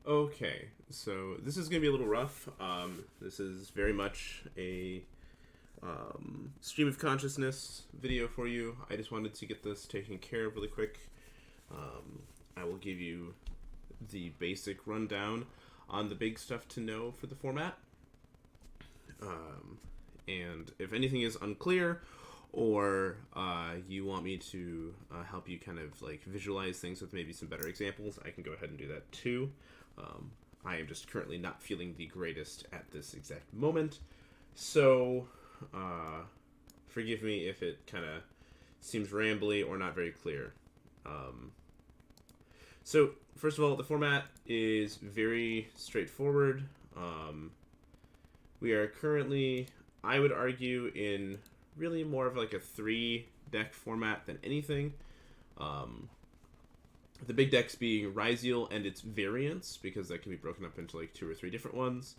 Okay, so this is going to be a little rough. This is very much a stream of consciousness video for you. I just wanted to get this taken care of really quick. I will give you the basic rundown on the big stuff to know for the format. And if anything is unclear or you want me to help you kind of like visualize things with maybe some better examples, I can go ahead and do that too. I am just currently not feeling the greatest at this exact moment, so forgive me if it kind of seems rambly or not very clear. So first of all, the format is very straightforward. We are currently, I would argue, in really more of like a 3-deck format than anything. The big decks being Ryziel and its variants, because that can be broken up into like 2 or 3 different ones.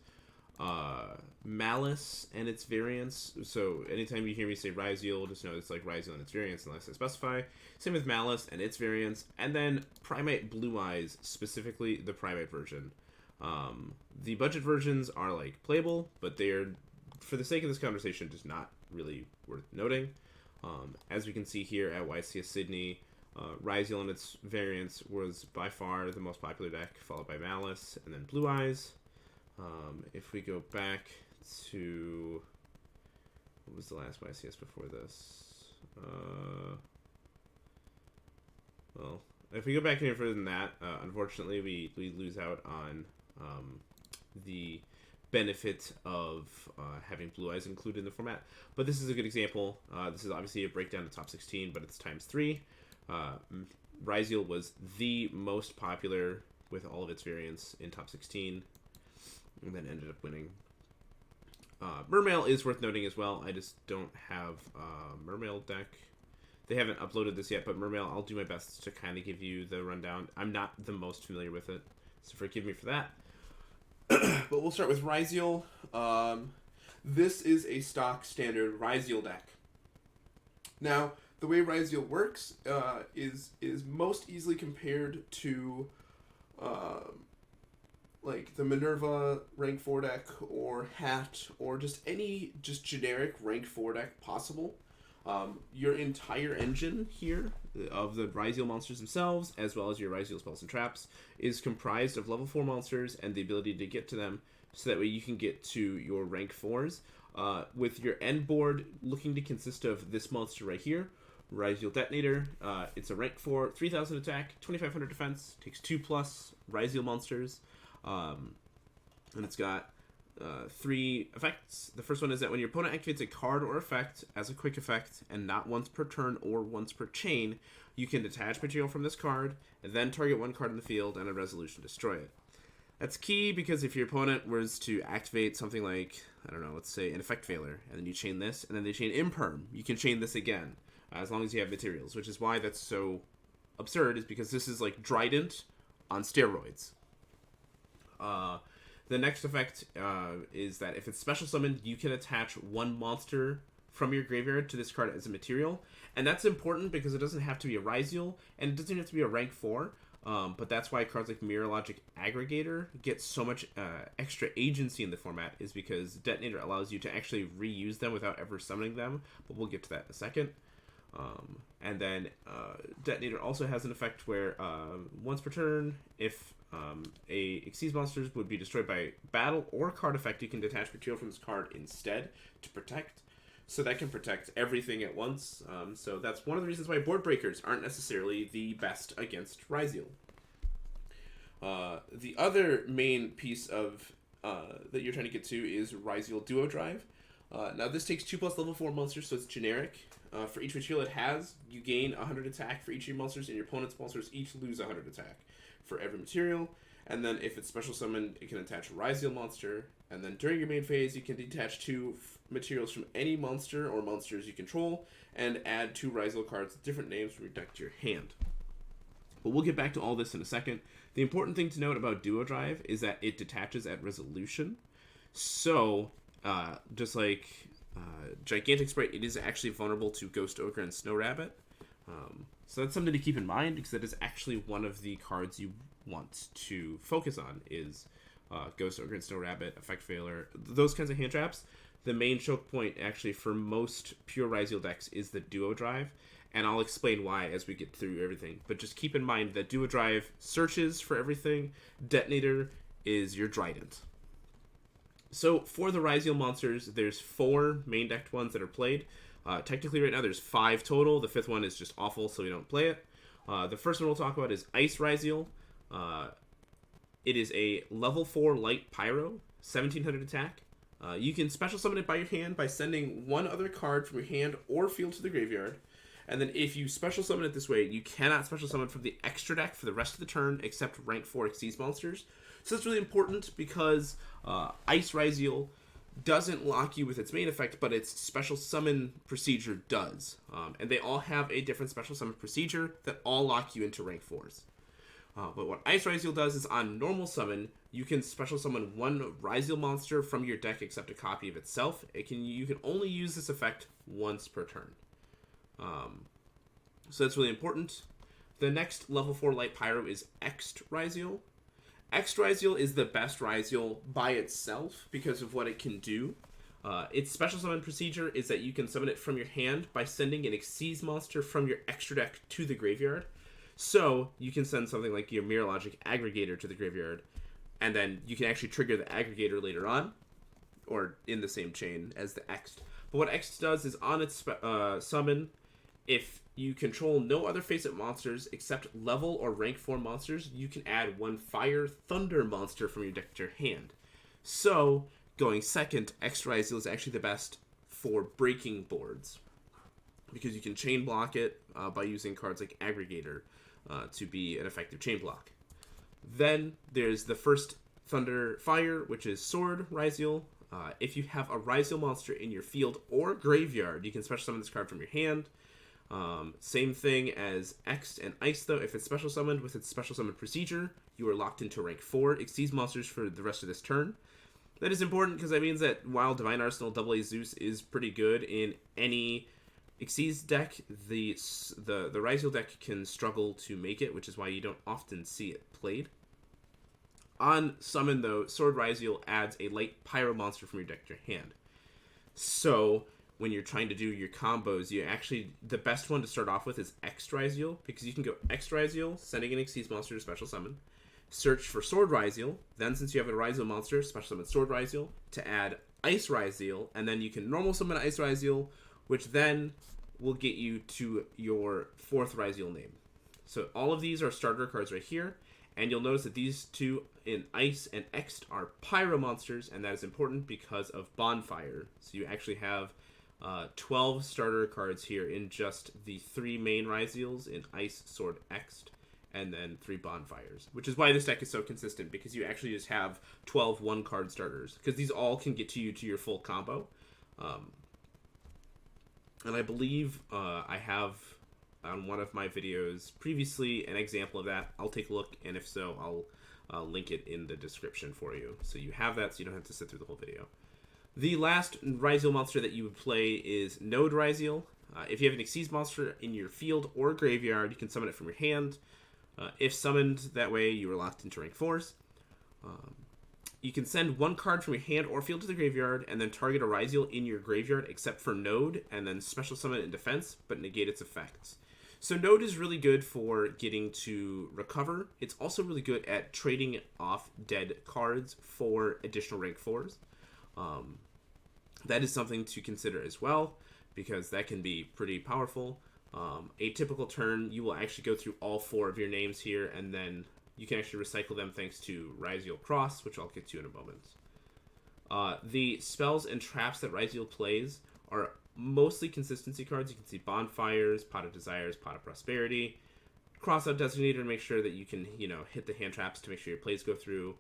Malice and its variants. So anytime you hear me say Ryziel, just know it's like Ryziel and its variants unless I specify. Same with Malice and its variants. And then Primate Blue Eyes, specifically the Primate version. The budget versions are like playable, but they are, for the sake of this conversation, just not really worth noting. As we can see here at YCS Sydney, Ryziel and its variants was by far the most popular deck, followed by Malice, and then Blue Eyes. If we go back to... what was the last YCS before this? Well, if we go back any further than that, unfortunately we lose out on the benefit of having Blue Eyes included in the format. But this is a good example. This is obviously a breakdown to top 16, but it's times 3. Ryziel was the most popular with all of its variants in top 16, and then ended up winning. Mermail is worth noting as well. I just don't have Mermail deck. They haven't uploaded this yet, but Mermail, I'll do my best to kind of give you the rundown. I'm not the most familiar with it, so forgive me for that. But we'll start with Ryziel. This is a stock standard Ryziel deck. Now, the way Ryziel works is most easily compared to like the Minerva rank 4 deck or Hat or just any generic rank 4 deck possible. Your entire engine here of the Ryziel monsters themselves, as well as your Ryziel spells and traps, is comprised of level 4 monsters and the ability to get to them, so that way you can get to your rank 4s. With your end board looking to consist of this monster right here, Ryziel Detonator. It's a rank 4, 3000 attack, 2500 defense, takes 2+ Ryziel monsters, and it's got 3 effects. The first one is that when your opponent activates a card or effect as a quick effect, and not once per turn or once per chain, you can detach material from this card, and then target one card in the field and a resolution destroy it. That's key because if your opponent was to activate something like, I don't know, let's say an effect failure, and then you chain this, and then they chain Imperm, you can chain this again, as long as you have materials, which is why that's so absurd, is because this is like Trident on steroids. The next effect is that if it's special summoned, you can attach one monster from your graveyard to this card as a material. And that's important because it doesn't have to be a Ryziel, and it doesn't have to be a rank 4. But that's why cards like Mirror Logic Aggregator get so much extra agency in the format, is because Detonator allows you to actually reuse them without ever summoning them. But we'll get to that in a second. And then Detonator also has an effect where once per turn, if a Xyz monsters would be destroyed by battle or card effect, you can detach material from this card instead to protect. So that can protect everything at once. So that's one of the reasons why board breakers aren't necessarily the best against Ryziel. The other main piece of that you're trying to get to is Ryziel Duo Drive. Now this takes 2+ level 4 monsters, so it's generic. For each material it has, you gain 100 attack for each of your monsters, and your opponent's monsters each lose 100 attack for every material. And then if it's special summoned, it can attach a Ryziel monster. And then during your main phase, you can detach 2 materials from any monster or monsters you control, and add 2 Ryziel cards with different names from your deck to your hand. But we'll get back to all this in a second. The important thing to note about Duo Drive is that it detaches at resolution. So, just like Gigantic Sprite, it is actually vulnerable to Ghost Ogre and Snow Rabbit. So that's something to keep in mind, because that is actually one of the cards you want to focus on is Ghost Ogre and Snow Rabbit, Effect Failure, those kinds of hand traps. The main choke point, actually, for most pure Ryzeal decks is the Duo Drive, and I'll explain why as we get through everything. But just keep in mind that Duo Drive searches for everything. Detonator is your Trident. So for the Ryzeal monsters, there's 4 main decked ones that are played. Technically right now there's 5 total. The 5th one is just awful, so we don't play it. The first one we'll talk about is Ice Ryzeal. It is a level 4 light pyro, 1700 attack. You can special summon it by your hand by sending one other card from your hand or field to the graveyard. And then if you special summon it this way, you cannot special summon from the extra deck for the rest of the turn except rank 4 Xyz monsters. So that's really important because Ice Ryzeal doesn't lock you with its main effect, but its special summon procedure does. And they all have a different special summon procedure that all lock you into rank 4s. But what Ice Ryzeal does is on normal summon, you can special summon one Ryzeal monster from your deck except a copy of itself. You can only use this effect once per turn. So that's really important. The next level 4 light pyro is Ext Ryzeal. Ext Ryzeal is the best Ryzeal by itself because of what it can do. Its special summon procedure is that you can summon it from your hand by sending an Xyz monster from your extra deck to the graveyard. So you can send something like your Mirror Logic Aggregator to the graveyard, and then you can actually trigger the Aggregator later on, or in the same chain as the Ext. But what Ext does is on its summon, if you control no other face-up monsters except level or rank 4 monsters, you can add one Fire Thunder monster from your deck to your hand. So, going second, Ext Ryzeal is actually the best for breaking boards, because you can chain block it by using cards like Aggregator to be an effective chain block. Then there's the first Thunder Fire, which is Sword Ryzeal. If you have a Ryzeal monster in your field or graveyard, you can special summon this card from your hand. Same thing as Ext and Ice, though. If it's special summoned with its special summon procedure, you are locked into rank 4 Xyz monsters for the rest of this turn. That is important because that means that while Divine Arsenal AA Zeus is pretty good in any Xyz deck, the Ryzeal deck can struggle to make it, which is why you don't often see it played. On summon, though, Sword Ryzeal adds a light pyro monster from your deck to your hand. So when you're trying to do your combos, the best one to start off with is Ext Ryzeal, because you can go Ext Ryzeal, sending an Xyz monster to special summon, search for Sword Ryzeal, then since you have a Ryzeal monster, special summon Sword Ryzeal, to add Ice Ryzeal, and then you can normal summon Ice Ryzeal, which then will get you to your 4th Ryzeal name. So all of these are starter cards right here, and you'll notice that these two in Ice and Ext are Pyro monsters, and that is important because of Bonfire. So you actually have 12 starter cards here in just the 3 main Ryzeals in Ice, Sword, Ext, and then 3 Bonfires, which is why this deck is so consistent, because you actually just have 12 1-card starters, because these all can get to you to your full combo. And I believe I have on one of my videos previously an example of that. I'll take a look, and if so, I'll link it in the description for you. So you have that, so you don't have to sit through the whole video. The last Ryzeal monster that you would play is Node Ryzeal. If you have an Xyz monster in your field or graveyard, you can summon it from your hand. If summoned that way, you are locked into rank 4s. You can send one card from your hand or field to the graveyard, and then target a Ryzeal in your graveyard except for Node, and then special summon it in defense, but negate its effects. So Node is really good for getting to recover. It's also really good at trading off dead cards for additional rank 4s. That is something to consider as well, because that can be pretty powerful. A typical turn, you will actually go through all 4 of your names here, and then you can actually recycle them thanks to Ryzeal Cross, which I'll get to in a moment. The spells and traps that Ryzeal plays are mostly consistency cards. You can see Bonfires, Pot of Desires, Pot of Prosperity, Cross out Designator to make sure that you can, hit the hand traps to make sure your plays go through.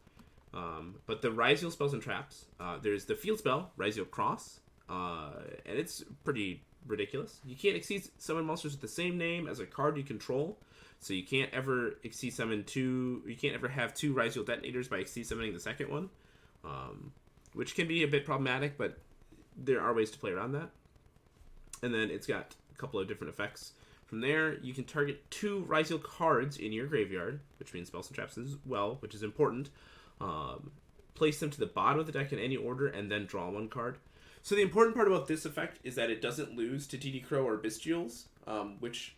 But the Ryzeal spells and traps, there's the field spell, Ryzeal Cross, and it's pretty ridiculous. You can't Xyz summon monsters with the same name as a card you control, so you can't ever Xyz summon you can't ever have 2 Ryzeal Detonators by Xyz summoning the second one, which can be a bit problematic, but there are ways to play around that. And then it's got a couple of different effects From there, you can target 2 Ryziel cards in your graveyard, which means spells and traps as well, which is important. Place them to the bottom of the deck in any order, and then draw 1 card. So the important part about this effect is that it doesn't lose to DD Crow or Bestials, which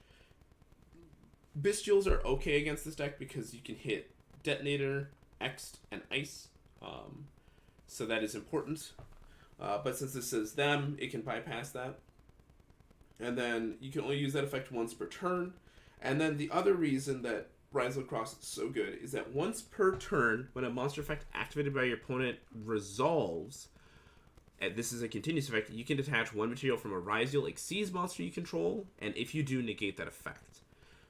Bestials are okay against this deck because you can hit Detonator, X, and Ice. So that is important. But since this is them, it can bypass that. And then you can only use that effect once per turn. And then the other reason that Ryziel Cross is so good is that once per turn, when a monster effect activated by your opponent resolves, and this is a continuous effect, you can detach 1 material from a Ryziel Xyz monster you control, and if you do, negate that effect.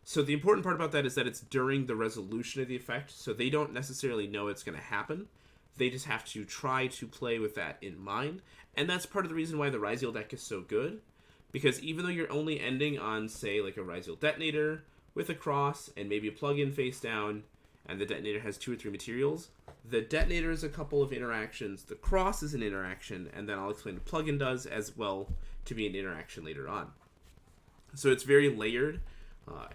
So the important part about that is that it's during the resolution of the effect, so they don't necessarily know it's going to happen. They just have to try to play with that in mind, and that's part of the reason why the Ryziel deck is so good, because even though you're only ending on, say, like a Ryziel Detonator with a cross and maybe a plug-in face down, and the Detonator has 2 or 3 materials, the Detonator is a couple of interactions, the cross is an interaction, and then I'll explain the plug-in does as well to be an interaction later on. So it's very layered,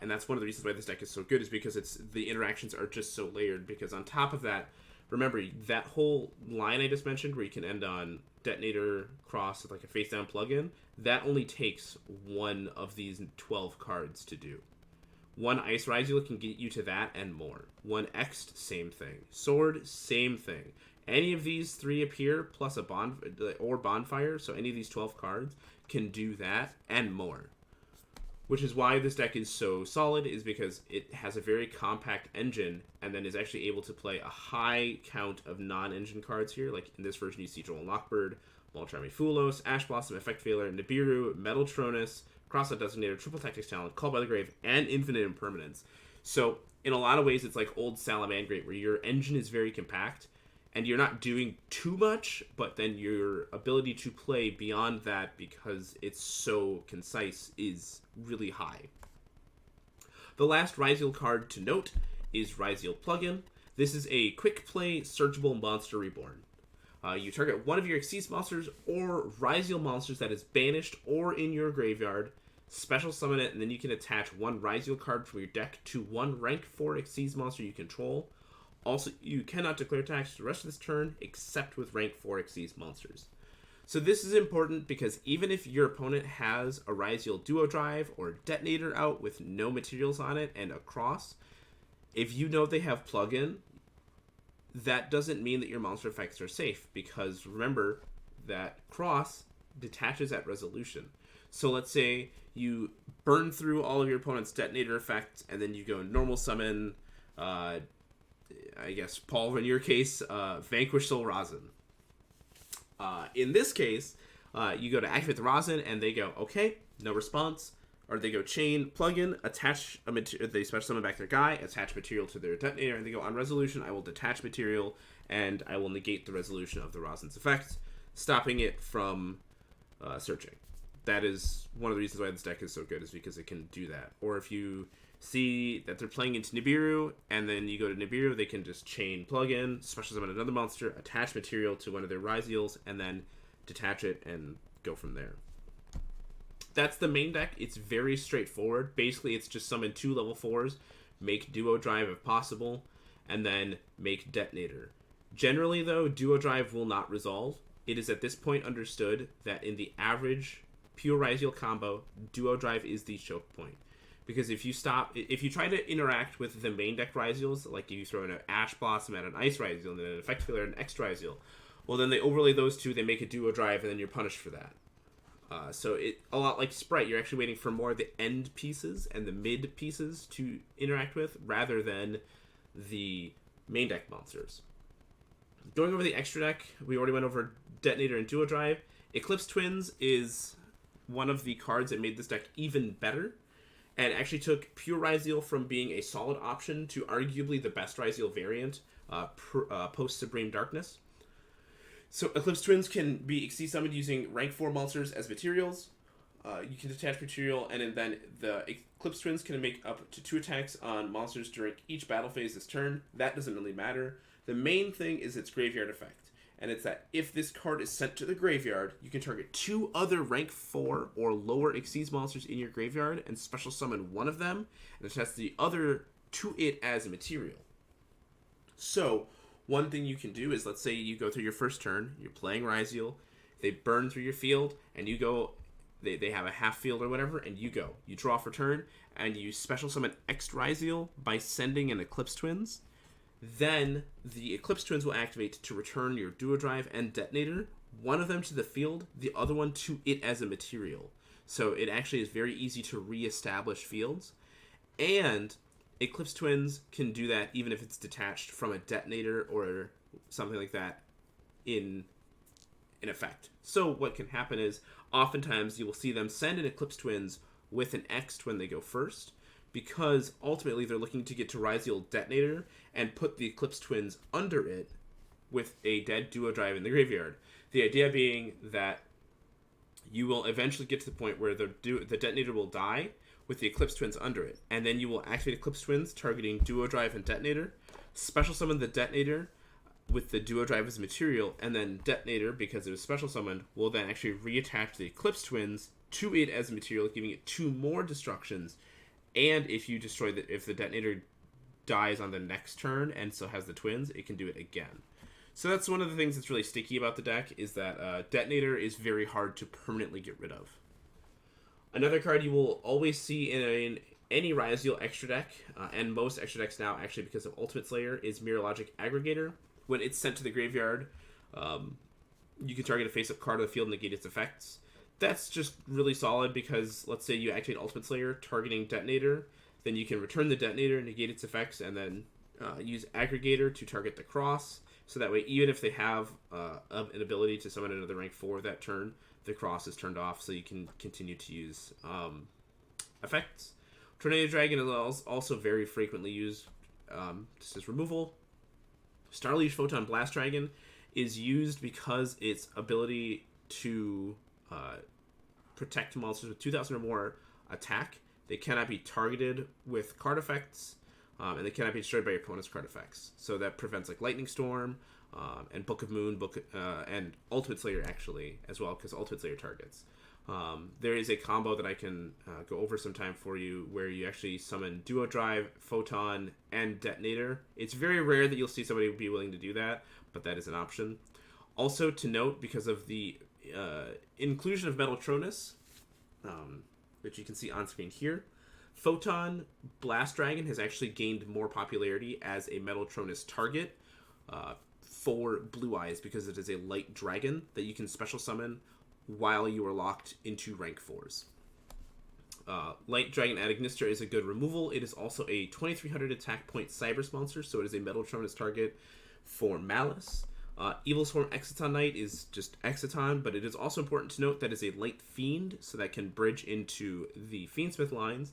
and that's one of the reasons why this deck is so good, is because the interactions are just so layered, because on top of that, remember, that whole line I just mentioned where you can end on Detonator, cross with like a face down plug-in, that only takes 1 of these 12 cards to do. 1 Ice Ryziel can get you to that and more. 1 X, same thing. Sword, same thing. Any of these 3 appear, plus a bonfire, so any of these 12 cards can do that and more. Which is why this deck is so solid, is because it has a very compact engine, and then is actually able to play a high count of non-engine cards here. Like in this version, you see Joel Lockbird, Molcharmy Fulos, Ash Blossom, Effect Failure, Nibiru, Metaltronus, Cross-Out Designator, Triple Tactics Talent, Called by the Grave, and Infinite Impermanence. So in a lot of ways, it's like old Salamangreat, where your engine is very compact, and you're not doing too much, but then your ability to play beyond that, because it's so concise, is really high. The last Ryziel card to note is Ryziel Plugin. This is a quick play searchable monster reborn. You target 1 of your Xyz monsters or Ryziel monsters that is banished or in your graveyard, special summon it, and then you can attach 1 Ryziel card from your deck to 1 rank 4 Xyz monster you control. Also, you cannot declare attacks the rest of this turn except with rank 4 Xyz monsters. So this is important because even if your opponent has a Ryziel Duo Drive or Detonator out with no materials on it and a cross, if you know they have plug-in, that doesn't mean that your monster effects are safe, because remember that cross detaches at resolution. So let's say you burn through all of your opponent's Detonator effects, and then you go normal summon, I guess, Paul, in your case, Vanquish Soul Rosin. In this case, you go to activate the Rosin, and they go, okay, no response. Or they go chain, plug-in, attach a material, they special summon back their guy, attach material to their Detonator, and they go, on resolution, I will detach material, and I will negate the resolution of the Rosin's effect, stopping it from searching. That is one of the reasons why this deck is so good, is because it can do that. Or if you see that they're playing into Nibiru, and then you go to Nibiru, they can just chain plug-in, special summon another monster, attach material to one of their Ryziels, and then detach it and go from there. That's the main deck. It's very straightforward. Basically, it's just summon 2 level 4s, make Duo Drive if possible, and then make Detonator. Generally, though, Duo Drive will not resolve. It is at this point understood that in the average pure Ryziel combo, Duo Drive is the choke point. Because if you try to interact with the main deck Ryziels, like if you throw in an Ash Blossom at an Ice Ryziel and then an Effect Failure and an X Ryziel, well, then they overlay those 2, they make a Duo Drive, and then you're punished for that. So it a lot like Sprite, you're actually waiting for more of the end pieces and the mid pieces to interact with, rather than the main deck monsters. Going over the extra deck, we already went over Detonator and Duo Drive. Eclipse Twins is one of the cards that made this deck even better, and actually took pure Ryziel from being a solid option to arguably the best Ryziel variant post Supreme Darkness. So Eclipse Twins can be Xyz summoned using rank 4 monsters as materials. You can detach material, and then the Eclipse Twins can make up to 2 attacks on monsters during each battle phase this turn. That doesn't really matter. The main thing is its graveyard effect. and it's that if this card is sent to the graveyard, you can target 2 other rank 4 or lower Xyz monsters in your graveyard and special summon one of them, and attach the other to it as a material. So, one thing you can do is, let's say you go through your first turn, you're playing Ryziel, they burn through your field, and you go, they have a half field or whatever, and you go. You draw for turn, and you special summon X Ryziel by sending an Eclipse Twins. Then the Eclipse Twins will activate to return your Duo Drive and Detonator, one of them to the field, the other one to it as a material. So it actually is very easy to re-establish fields. And Eclipse Twins can do that even if it's detached from a Detonator or something like that in effect. So what can happen is, oftentimes you will see them send an Eclipse Twins with an X when they go first, because ultimately they're looking to get to Ryziel Detonator and put the Eclipse Twins under it with a dead Duo Drive in the graveyard. The idea being that you will eventually get to the point where the Detonator will die with the Eclipse Twins under it, and then you will activate Eclipse Twins targeting Duo Drive and Detonator, special summon the Detonator with the Duo Drive as material, and then Detonator, because it was special summoned, will then actually reattach the Eclipse Twins to it as a material, giving it 2 more destructions. And if you destroy if the Detonator dies on the next turn and still has the Twins, it can do it again. So that's one of the things that's really sticky about the deck, is that Detonator is very hard to permanently get rid of. Another card you will always see in any Ryziel extra deck, and most extra decks now actually because of Ultimate Slayer, is Mirrorlogic Aggregator. When it's sent to the graveyard, you can target a face-up card of the field and negate its effects. That's just really solid because, let's say you activate Ultimate Slayer targeting Detonator, then you can return the Detonator, negate its effects, and then use Aggregator to target the Cross. So that way, even if they have an ability to summon another rank 4 that turn, the Cross is turned off, so you can continue to use effects. Tornado Dragon is also very frequently used just as removal. Starliege Photon Blast Dragon is used because its ability to protect monsters with 2,000 or more attack. They cannot be targeted with card effects, and they cannot be destroyed by your opponent's card effects. So that prevents like Lightning Storm and Book of Moon, and Ultimate Slayer actually as well, because Ultimate Slayer targets. There is a combo that I can go over sometime for you where you actually summon Duo Drive, Photon, and Detonator. It's very rare that you'll see somebody be willing to do that, but that is an option. Also to note, because of the inclusion of Metaltronus, which you can see on screen here, Photon Blast Dragon has actually gained more popularity as a Metaltronus target for Blue Eyes, because it is a light dragon that you can special summon while you are locked into rank 4s. Light Dragon Adagnister is a good removal. It is also a 2300 attack point Cybers monster, so it is a Metaltronus target for Malice. Evil Swarm Exciton Knight is just Exciton, but it is also important to note that it's a light fiend, so that can bridge into the Fiendsmith lines.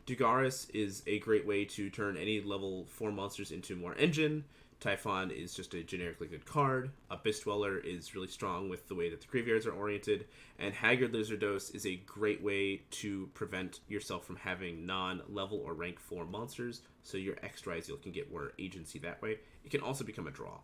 Dugaris is a great way to turn any level 4 monsters into more engine. Typhon is just a generically good card. Abyss Dweller is really strong with the way that the graveyards are oriented. And Haggard Lizardos is a great way to prevent yourself from having non-level or rank 4 monsters, so your X Ryziel can get more agency that way. It can also become a draw.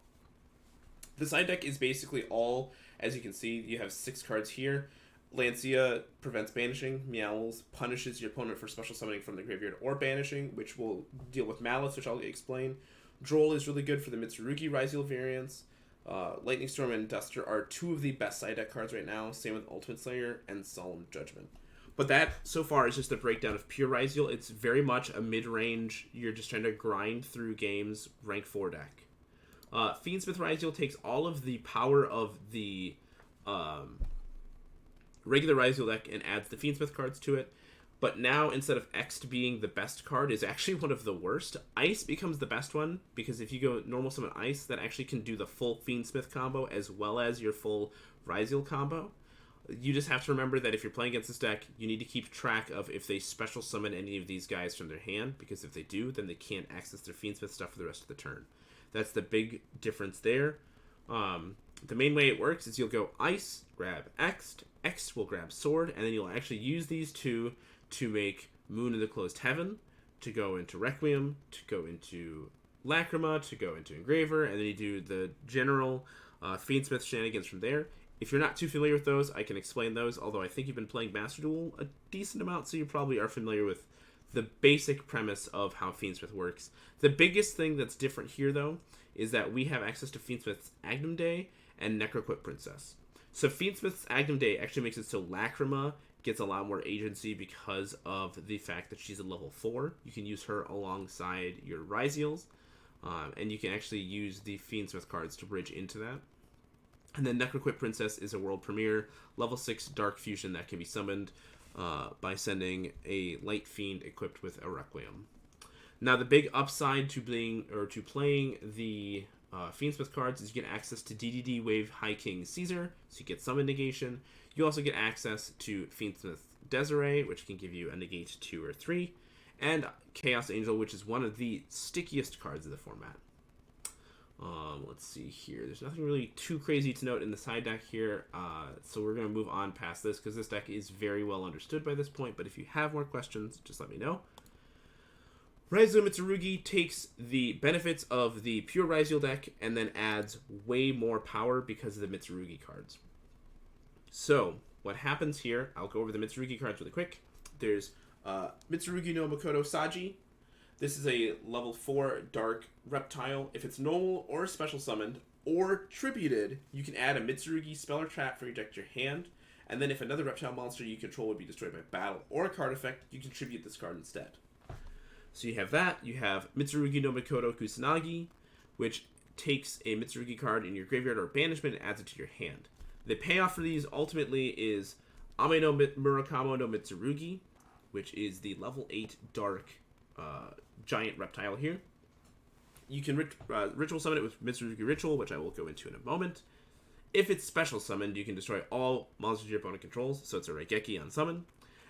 The side deck is basically all, as you can see, you have 6 cards here. Lancia prevents banishing. Meowls punishes your opponent for special summoning from the graveyard or banishing, which will deal with Malice, which I'll explain. Droll is really good for the Mitsurugi Ryziel variants. Lightning Storm and Duster are 2 of the best side deck cards right now. Same with Ultimate Slayer and Solemn Judgment. But that, so far, is just a breakdown of pure Ryziel. It's very much a mid-range, you're just trying to grind through games, rank 4 deck. Fiendsmith Ryziel takes all of the power of the regular Ryziel deck and adds the Fiendsmith cards to it. But now, instead of X being the best card, is actually one of the worst. Ice becomes the best one, because if you go normal summon Ice, that actually can do the full Fiendsmith combo as well as your full Ryziel combo. You just have to remember that if you're playing against this deck, you need to keep track of if they special summon any of these guys from their hand, because if they do, then they can't access their Fiendsmith stuff for the rest of the turn. That's the big difference there. The main way it works is you'll go Ice, grab X, X will grab Sword, and then you'll actually use these two to make Moon in the Closed Heaven, to go into Requiem, to go into Lacrima, to go into Engraver, and then you do the general Fiendsmith shenanigans from there. If you're not too familiar with those, I can explain those, although I think you've been playing Master Duel a decent amount, so you probably are familiar with the basic premise of how Fiendsmith works. The biggest thing that's different here, though, is that we have access to Fiendsmith's Agnum Day and Necroquip Princess. So Fiendsmith's Agnum Day actually makes it so Lacrima gets a lot more agency because of the fact that she's a level 4. You can use her alongside your Ryziels, and you can actually use the Fiendsmith cards to bridge into that. And then Necroquip Princess is a world premiere, level 6 Dark Fusion that can be summoned by sending a Light Fiend equipped with a Requiem. Now, the big upside to playing the Fiendsmith cards is you get access to DDD Wave High King Caesar, so you get summon negation. You also get access to Fiendsmith Desiree, which can give you a negate 2 or 3, and Chaos Angel, which is one of the stickiest cards of the format. Let's see here. There's nothing really too crazy to note in the side deck here, so we're going to move on past this because this deck is very well understood by this point, but if you have more questions, just let me know. Ryziel Mitsurugi takes the benefits of the pure Ryziel deck and then adds way more power because of the Mitsurugi cards. So, what happens here, I'll go over the Mitsurugi cards really quick. There's Mitsurugi no Makoto Saji. This is a level 4 Dark Reptile. If it's normal or special summoned or tributed, you can add a Mitsurugi spell or trap from your deck to your hand. And then if another reptile monster you control would be destroyed by battle or a card effect, you contribute this card instead. So you have that. You have Mitsurugi no Mikoto Kusanagi, which takes a Mitsurugi card in your graveyard or banishment and adds it to your hand. The payoff for these ultimately is Ame no Murakamo no Mitsurugi, which is the level 8 Dark giant reptile here. You can ritual summon it with Mitsurugi Ritual, which I will go into in a moment. If it's special summoned, you can destroy all monsters your opponent controls, so it's a Raigeki on summon.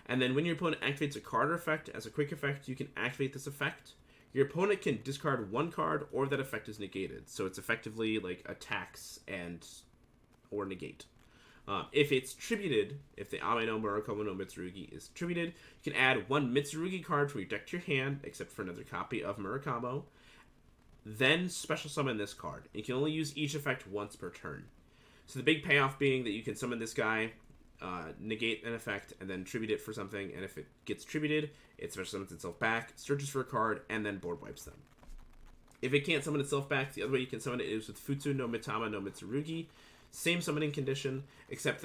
And then when your opponent activates a card or effect as a quick effect, you can activate this effect. Your opponent can discard one card, or that effect is negated. So it's effectively like attacks or negate. If it's tributed, if the Ame no Murakamo no Mitsurugi is tributed, you can add one Mitsurugi card from your deck to your hand, except for another copy of Murakamo. Then special summon this card. You can only use each effect once per turn. So the big payoff being that you can summon this guy, negate an effect, and then tribute it for something, and if it gets tributed, it special summons itself back, searches for a card, and then board wipes them. If it can't summon itself back, the other way you can summon it is with Futsu no Mitama no Mitsurugi. Same summoning condition, except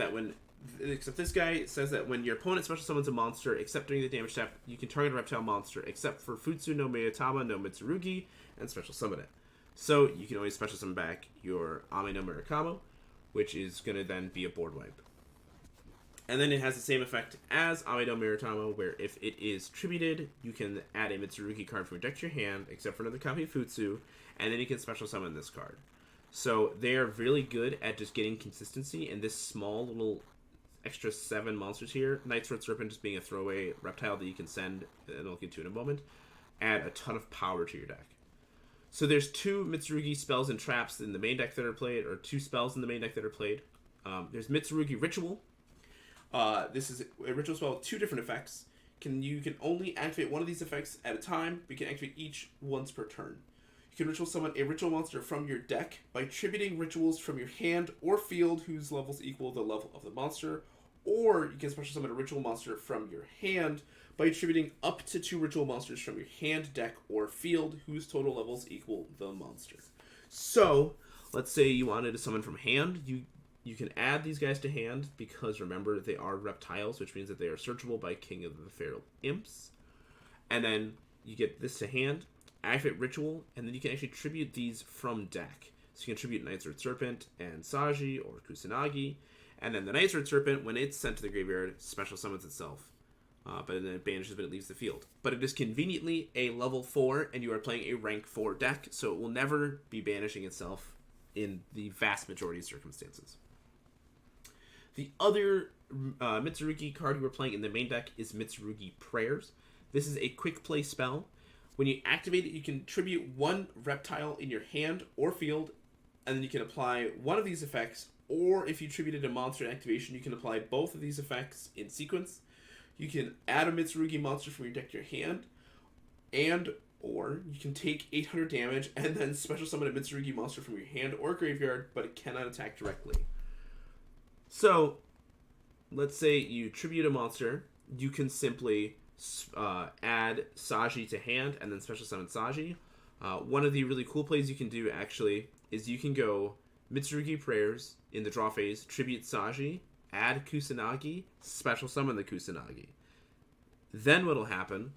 this guy says that when your opponent special summons a monster, except during the damage step, you can target a reptile monster, except for Futsu no Mitama no Mitsurugi, and special summon it. So you can always special summon back your Ame no Murakamo, which is going to then be a board wipe. And then it has the same effect as Ame no Murakamo, where if it is tributed, you can add a Mitsurugi card from your deck to your hand, except for another copy of Futsu, and then you can special summon this card. So they are really good at just getting consistency, and this small little extra 7 monsters here, Night Sword Serpent just being a throwaway reptile that you can send, and I'll get to in a moment, add a ton of power to your deck. So there's 2 Mitsurugi spells and traps in the main deck that are played, or 2 spells in the main deck that are played. There's Mitsurugi Ritual. This is a ritual spell with 2 different effects. You can only activate one of these effects at a time, but you can activate each once per turn. You can ritual summon a ritual monster from your deck by tributing rituals from your hand or field whose levels equal the level of the monster, or you can special summon a ritual monster from your hand by tributing up to 2 ritual monsters from your hand, deck, or field whose total levels equal the monster. So, let's say you wanted to summon from hand, you can add these guys to hand because remember they are reptiles, which means that they are searchable by King of the Feral Imps. And then you get this to hand, activate Ritual, and then you can actually tribute these from deck. So you can tribute Night Sword Serpent and Saji or Kusanagi, and then the Night Sword Serpent, when it's sent to the graveyard, special summons itself. But then it banishes when it leaves the field. But it is conveniently a level 4, and you are playing a rank 4 deck, so it will never be banishing itself in the vast majority of circumstances. The other Mitsurugi card you are playing in the main deck is Mitsurugi Prayers. This is a quick play spell. When you activate it, you can tribute 1 reptile in your hand or field, and then you can apply one of these effects, or if you tributed a monster in activation, you can apply both of these effects in sequence. You can add a Mitsurugi monster from your deck to your hand, and Or you can take 800 damage and then special summon a Mitsurugi monster from your hand or graveyard, but it cannot attack directly. So, let's say you tribute a monster. You can simply add Saji to hand and then special summon Saji. One of the really cool plays you can do, actually, is you can go Mitsurugi Prayers in the draw phase, tribute Saji, add Kusanagi, special summon the Kusanagi. Then what'll happen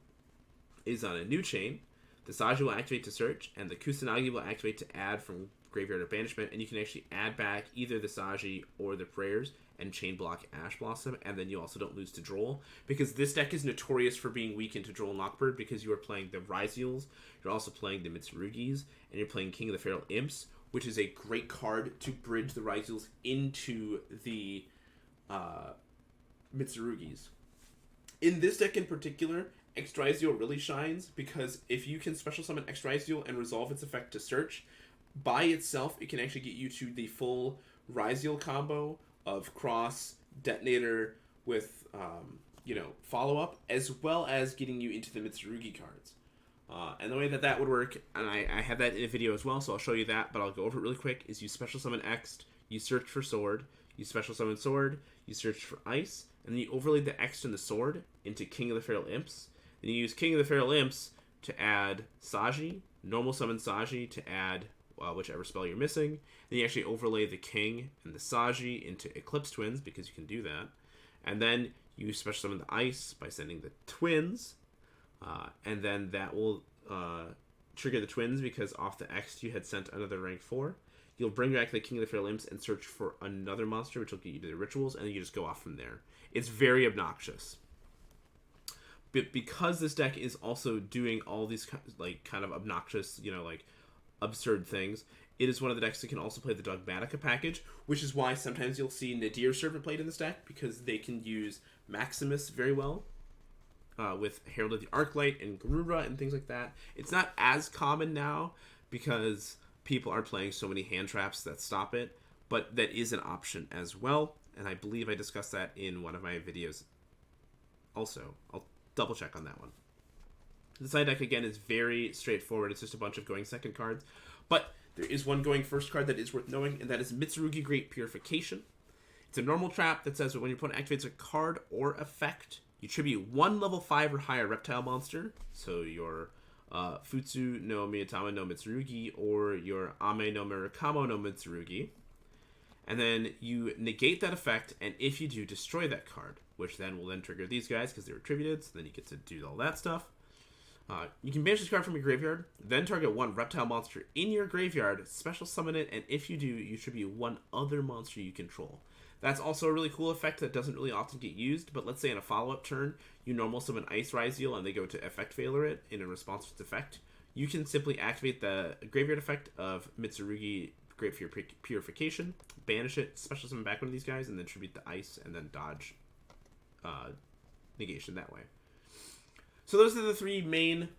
is on a new chain, the Saji will activate to search, and the Kusanagi will activate to add from graveyard or banishment, and you can actually add back either the Saji or the Prayers and chain block Ash Blossom, and then you also don't lose to Droll, because this deck is notorious for being weak into Droll and Lockbird, because you are playing the Ryziels, you're also playing the Mitsurugis, and you're playing King of the Feral Imps, which is a great card to bridge the Ryziels into the Mitsurugis. In this deck in particular, X-Ryziel really shines, because if you can special summon X-Ryziel and resolve its effect to search, by itself, it can actually get you to the full Ryziel combo of Cross, Detonator with, follow-up, as well as getting you into the Mitsurugi cards. And the way that would work, and I have that in a video as well, so I'll show you that, but I'll go over it really quick, is you special summon X, you search for Sword, you special summon Sword, you search for Ice, and then you overlay the X and the Sword into King of the Feral Imps. Then you use King of the Feral Imps to add Saji, normal summon Saji to add whichever spell you're missing. Then you actually overlay the King and the Saji into Eclipse Twins, because you can do that. And then you special summon the Ice by sending the Twins. And then that will trigger the Twins, because off the X you had sent another rank 4. You'll bring back the King of the Feral Imps and search for another monster, which will get you to the rituals, and then you just go off from there. It's very obnoxious. But because this deck is also doing all these kind of obnoxious, absurd things, it is one of the decks that can also play the Dogmatica package, which is why sometimes you'll see Nadir Servant played in this deck, because they can use Maximus very well, with Herald of the Arclight and Garura and things like that. It's not as common now, because people are playing so many hand traps that stop it, but that is an option as well, and I believe I discussed that in one of my videos also. I'll double check on that one. The side deck, again, is very straightforward. It's just a bunch of going second cards, but there is one going first card that is worth knowing, and that is Mitsurugi Great Purification. It's a normal trap that says that when your opponent activates a card or effect, you tribute one level 5 or higher reptile monster, so your Futsu no Miyatama no Mitsurugi, or your Ame no Murakamo no Mitsurugi, and then you negate that effect, and if you do, destroy that card, which then will then trigger these guys because they were tributed, so then you get to do all that stuff. You can banish this card from your graveyard, then target one reptile monster in your graveyard, special summon it, and if you do, you tribute one other monster you control. That's also a really cool effect that doesn't really often get used, but let's say in a follow-up turn, you normal summon Ice Ryziel and they go to effect failure it in a response to its effect. You can simply activate the graveyard effect of Mitsurugi Great Purification, banish it, special summon back one of these guys, and then tribute the Ice, and then dodge negation that way. So those are the three main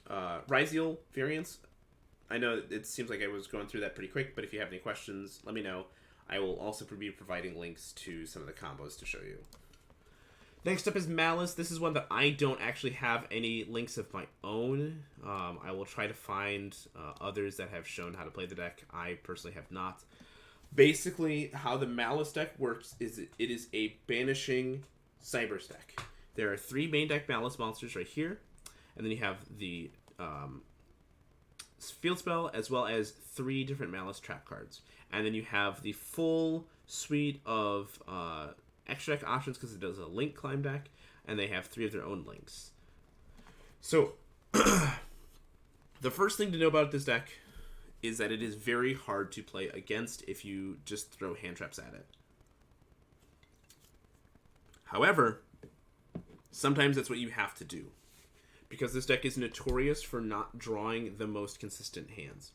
Ryziel variants. I know it seems like I was going through that pretty quick, but if you have any questions, let me know. I will also be providing links to some of the combos to show you. Next up is Malice. This is one that I don't actually have any links of my own. I will try to find others that have shown how to play the deck. I personally have not. Basically, how the Malice deck works is it is a banishing Cybers deck. There are 3 main deck Malice monsters right here, and then you have the field spell, as well as 3 different Malice trap cards. And then you have the full suite of extra deck options, because it does a link climb deck, and they have 3 of their own links. So, the first thing to know about this deck is that it is very hard to play against if you just throw hand traps at it. However, sometimes that's what you have to do, because this deck is notorious for not drawing the most consistent hands.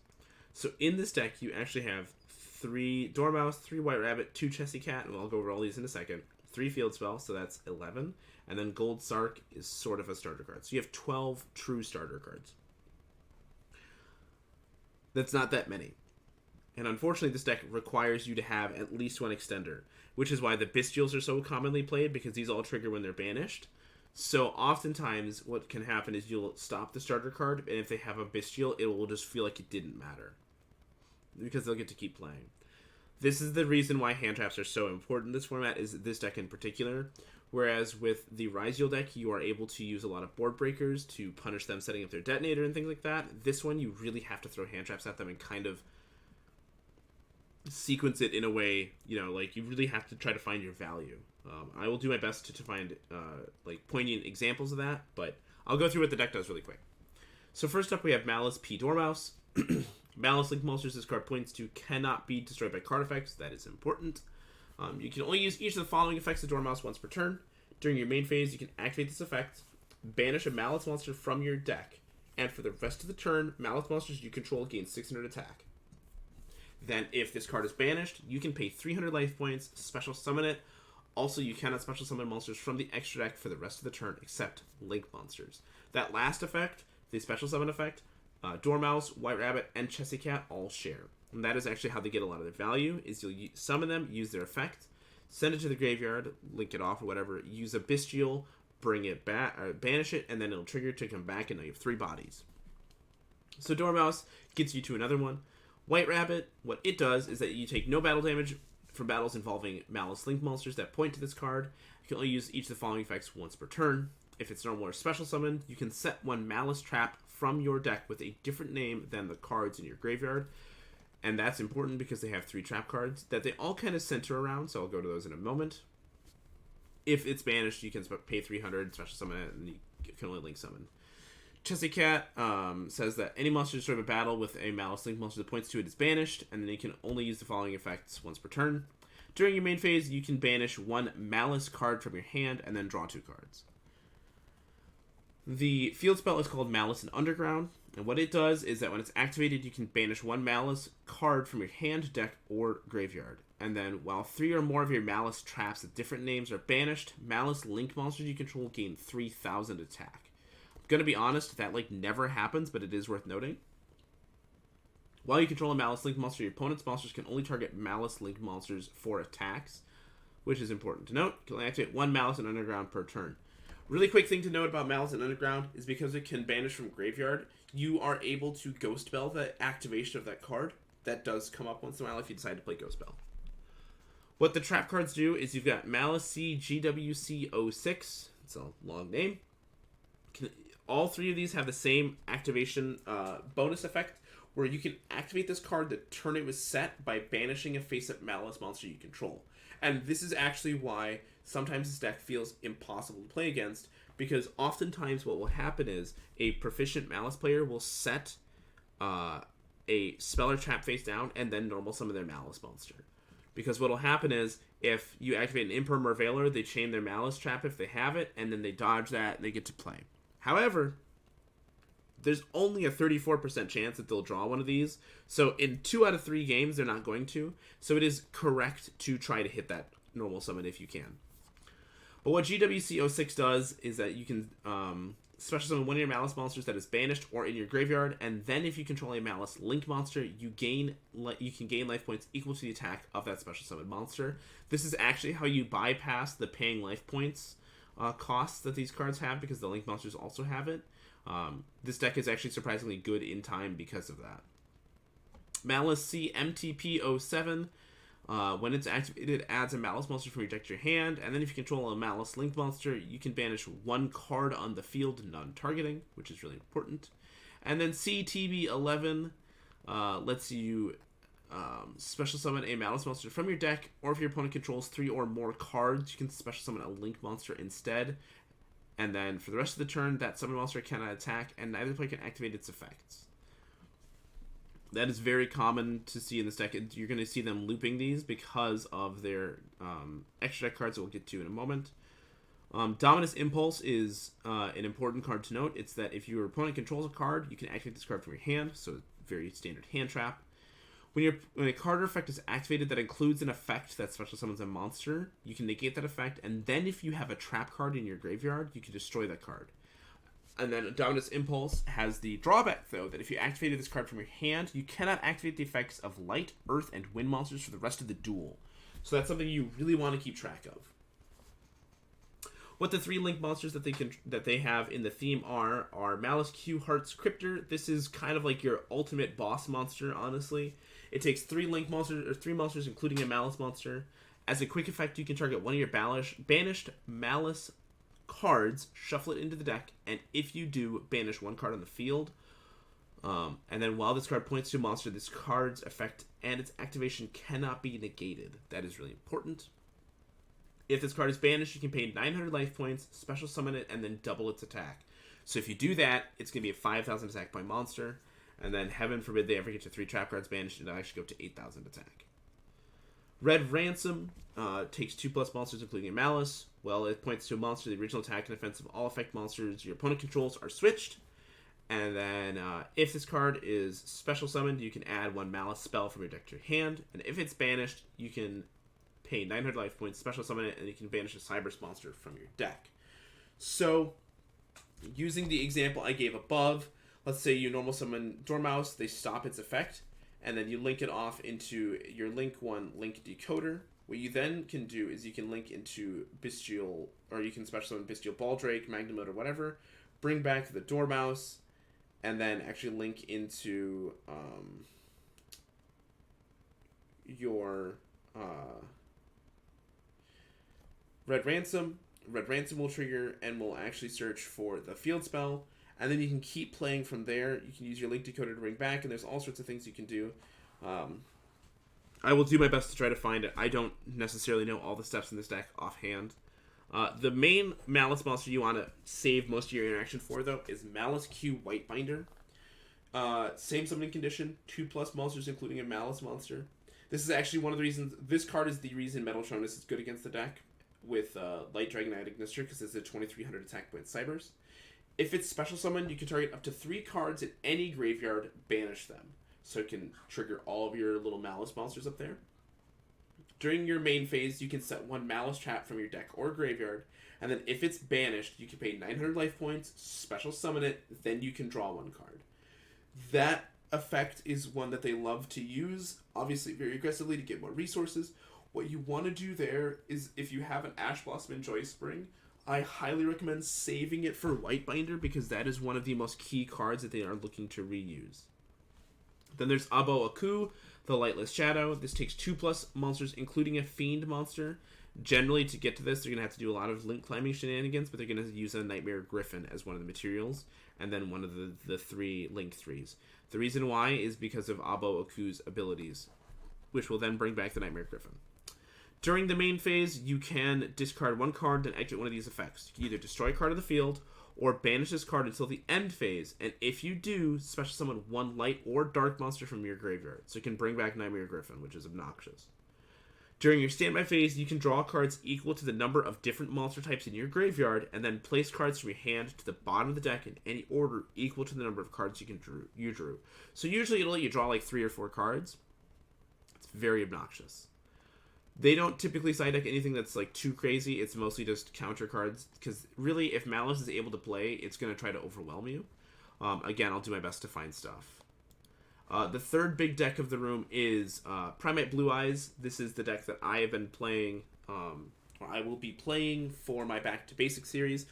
So in this deck, you actually have 3 Dormouse, 3 White Rabbit, 2 Chessy Cat, and I'll go over all these in a second, 3 Field Spell, so that's 11, and then Gold Sark is sort of a starter card. So you have 12 true starter cards. That's not that many. And unfortunately, this deck requires you to have at least one extender, which is why the Bestials are so commonly played, because these all trigger when they're banished. So oftentimes what can happen is you'll stop the starter card, and if they have a bestial, it will just feel like it didn't matter. Because they'll get to keep playing. This is the reason why hand traps are so important in this format, is this deck in particular. Whereas with the Ryziel deck, you are able to use a lot of board breakers to punish them setting up their detonator and things like that. This one, you really have to throw hand traps at them and kind of sequence it in a way, like you really have to try to find your value. I will do my best to find like poignant examples of that, but I'll go through what the deck does really quick. So first up, we have Malice P. Dormouse. Malice Link monsters this card points to cannot be destroyed by card effects. That is important. You can only use each of the following effects of Dormouse once per turn. During your main phase, you can activate this effect, banish a Malice monster from your deck, and for the rest of the turn, Malice monsters you control gain 600 attack. Then, if this card is banished, you can pay 300 life points, special summon it. Also, you cannot special summon monsters from the extra deck for the rest of the turn, except Link monsters. That last effect, the special summon effect, Dormouse, White Rabbit, and Chessy Cat all share. And that is actually how they get a lot of their value, is you'll summon them, use their effect, send it to the graveyard, link it off or whatever, use a Bestial, bring it back, banish it, and then it'll trigger to come back, and now you have 3 bodies. So Dormouse gets you to another one. White Rabbit, what it does is that you take no battle damage from battles involving Malice Link monsters that point to this card. You can only use each of the following effects once per turn. If it's normal or special summon, you can set one Malice trap from your deck with a different name than the cards in your graveyard. And that's important because they have 3 trap cards that they all kind of center around, so I'll go to those in a moment. If it's banished, you can pay 300, special summon it, and you can only link summon. Chessy Cat says that any monster destroyed in a battle with a Malice Link monster that points to it is banished, and then you can only use the following effects once per turn. During your main phase, you can banish 1 Malice card from your hand, and then draw 2 cards. The field spell is called Malice in Underground, and what it does is that when it's activated, you can banish 1 Malice card from your hand, deck, or graveyard. And then, while 3 or more of your Malice traps with different names are banished, Malice Link monsters you control gain 3,000 attack. I'm gonna be honest, that never happens, but it is worth noting. While you control a Malice Link monster, your opponent's monsters can only target Malice Link monsters for attacks, which is important to note. You can only activate 1 Malice in Underground per turn. Really quick thing to note about Malice in Underground is because it can banish from graveyard, you are able to Ghost Spell the activation of that card. That does come up once in a while if you decide to play Ghost Spell. What the trap cards do is you've got Malice C GWC06. It's a long name. All 3 of these have the same activation bonus effect, where you can activate this card the turn it was set by banishing a face-up Malice monster you control. And this is actually why sometimes this deck feels impossible to play against, because oftentimes what will happen is a proficient Malice player will set a spell or trap face down and then normal summon their Malice monster. Because what will happen is, if you activate an Imperm or Veiler, they chain their Malice trap if they have it, and then they dodge that and they get to play. However, there's only a 34% chance that they'll draw one of these. So in 2 out of 3 games, they're not going to. So it is correct to try to hit that normal summon if you can. But what GWC06 does is that you can special summon 1 of your Malice monsters that is banished or in your graveyard, and then if you control a Malice Link monster, you can gain life points equal to the attack of that special summon monster. This is actually how you bypass the paying life points costs that these cards have, because the Link monsters also have it. This deck is actually surprisingly good in time because of that. Malice C MTP07. When it's activated, it adds a Malice monster from your deck to your hand, and then if you control a Malice Link monster, you can banish 1 card on the field, non-targeting, which is really important. And then CTB11 lets you special summon a Malice monster from your deck, or if your opponent controls 3 or more cards, you can special summon a Link monster instead. And then for the rest of the turn, that summon monster cannot attack, and neither player can activate its effects. That is very common to see in this deck. You're going to see them looping these because of their extra deck cards that we'll get to in a moment. Dominus Impulse is an important card to note. It's that if your opponent controls a card, you can activate this card from your hand, so very standard hand trap. When a card or effect is activated that includes an effect that special summons a monster, you can negate that effect, and then if you have a trap card in your graveyard, you can destroy that card. And then Dominus Impulse has the drawback, though, that if you activated this card from your hand, you cannot activate the effects of light, earth, and wind monsters for the rest of the duel. So that's something you really want to keep track of. What the 3 link monsters that they have in the theme are Malice, Q, Hearts, Cryptor. This is kind of like your ultimate boss monster, honestly. It takes 3 link monsters, or 3 monsters, including a Malice monster. As a quick effect, you can target one of your banished Malice cards, shuffle it into the deck, and if you do, banish 1 card on the field. And then while this card points to a monster, this card's effect and its activation cannot be negated. That is really important. If this card is banished, you can pay 900 life points, special summon it, and then double its attack. So if you do that, it's going to be a 5,000 attack point monster. And then, heaven forbid they ever get to 3 trap cards banished, it'll actually go to 8,000 attack. Red Ransom takes 2+ monsters, including a Malice. Well, it points to a monster. The original attack and defense of all effect monsters your opponent controls are switched. And then, if this card is special summoned, you can add 1 Malice spell from your deck to your hand. And if it's banished, you can pay 900 life points, special summon it, and you can banish a Cybers monster from your deck. So, using the example I gave above, let's say you normal summon Dormouse, they stop its effect, and then you link it off into your Link 1 Link Decoder. What you then can do is you can link into Bestial, or you can special summon Bestial Baldrake, Magnamode, or whatever, bring back the Dormouse, and then actually link into your Red Ransom. Red Ransom will trigger and will actually search for the field spell, and then you can keep playing from there. You can use your Link Decoder to bring back, and there's all sorts of things you can do. I will do my best to try to find it. I don't necessarily know all the steps in this deck offhand. The main Malice monster you want to save most of your interaction for, though, is Malice Q Whitebinder. Same summoning condition, 2+ monsters, including a Malice monster. This is actually one of the reasons, this card is the reason Metaltronus is good against the deck with Light Dragon Knight Ignister, because it's a 2,300 attack point Cybers. If it's special summoned, you can target up to 3 cards in any graveyard, banish them. So it can trigger all of your little Malice monsters up there. During your main phase, you can set 1 Malice trap from your deck or graveyard, and then if it's banished, you can pay 900 life points, special summon it, then you can draw 1 card. That effect is one that they love to use, obviously very aggressively to get more resources. What you want to do there is, if you have an Ash Blossom and Joy Spring, I highly recommend saving it for Whitebinder, because that is one of the most key cards that they are looking to reuse. Then there's Abo Aku, the Lightless Shadow. This takes 2+ monsters, including a Fiend monster. Generally, to get to this, they're going to have to do a lot of link climbing shenanigans, but they're going to use a Nightmare Griffin as one of the materials, and then one of the 3 Link 3s. The reason why is because of Abo Aku's abilities, which will then bring back the Nightmare Griffin. During the main phase, you can discard 1 card, then exit one of these effects. You can either destroy a card of the field, or banish this card until the end phase, and if you do, special summon 1 light or dark monster from your graveyard, so you can bring back Nightmare Griffin, which is obnoxious. During your standby phase, you can draw cards equal to the number of different monster types in your graveyard, and then place cards from your hand to the bottom of the deck in any order equal to the number of cards you drew. So usually it'll let you draw like 3 or 4 cards. It's very obnoxious. They don't typically side deck anything that's like too crazy. It's mostly just counter cards, because really, if Malice is able to play, it's going to try to overwhelm you. Again, I'll do my best to find stuff. The third big deck of the room is Primate Blue Eyes. This is the deck that I have been playing, or I will be playing for my Back to Basics series.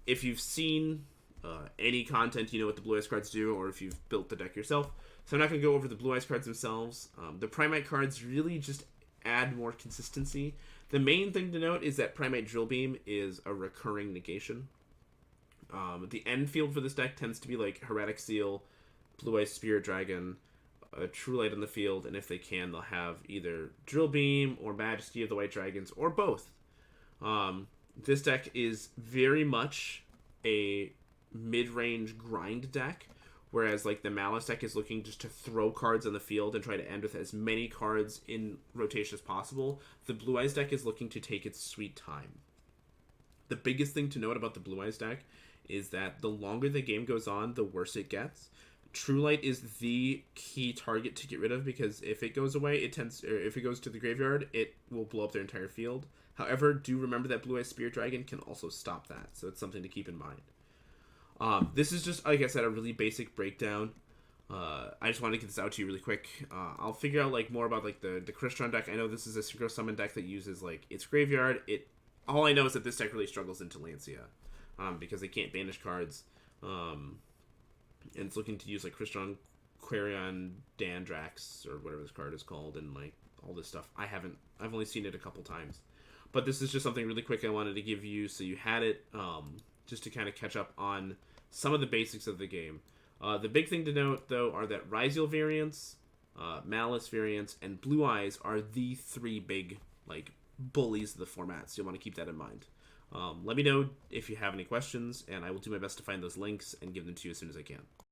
If you've seen any content, you know what the Blue Eyes cards do, or if you've built the deck yourself. So I'm not going to go over the Blue Eyes cards themselves. The Primate cards really just add more consistency. The main thing to note is that Primate Drill Beam is a recurring negation. The end field for this deck tends to be like Heretic Seal, Blue Eyes Spirit Dragon, a True Light on the field, and if they can, they'll have either Drill Beam or Majesty of the White Dragons, or both. This deck is very much a mid-range grind deck, whereas like the Malice deck is looking just to throw cards on the field and try to end with as many cards in rotation as possible. The Blue Eyes deck is looking to take its sweet time. The biggest thing to note about the Blue Eyes deck is that the longer the game goes on, the worse it gets. True Light is the key target to get rid of, because if it goes away, if it goes to the graveyard, it will blow up their entire field. However, do remember that Blue Eyes Spirit Dragon can also stop that, so it's something to keep in mind. This is just, like I said, a really basic breakdown. I just wanted to get this out to you really quick. I'll figure out like more about like the Crystron deck. I know this is a Synchro Summon deck that uses like its graveyard. It All I know is that this deck really struggles into Lancia, because they can't banish cards, and it's looking to use like Crystron, Quarion, Dandrax, or whatever this card is called, and like all this stuff. I've only seen it a couple times, but this is just something really quick I wanted to give you so you had it, just to kind of catch up on some of the basics of the game. The big thing to note, though, are that Ryziel variants, Malice variants, and Blue Eyes are the three big, like, bullies of the format, so you'll want to keep that in mind. Let me know if you have any questions, and I will do my best to find those links and give them to you as soon as I can.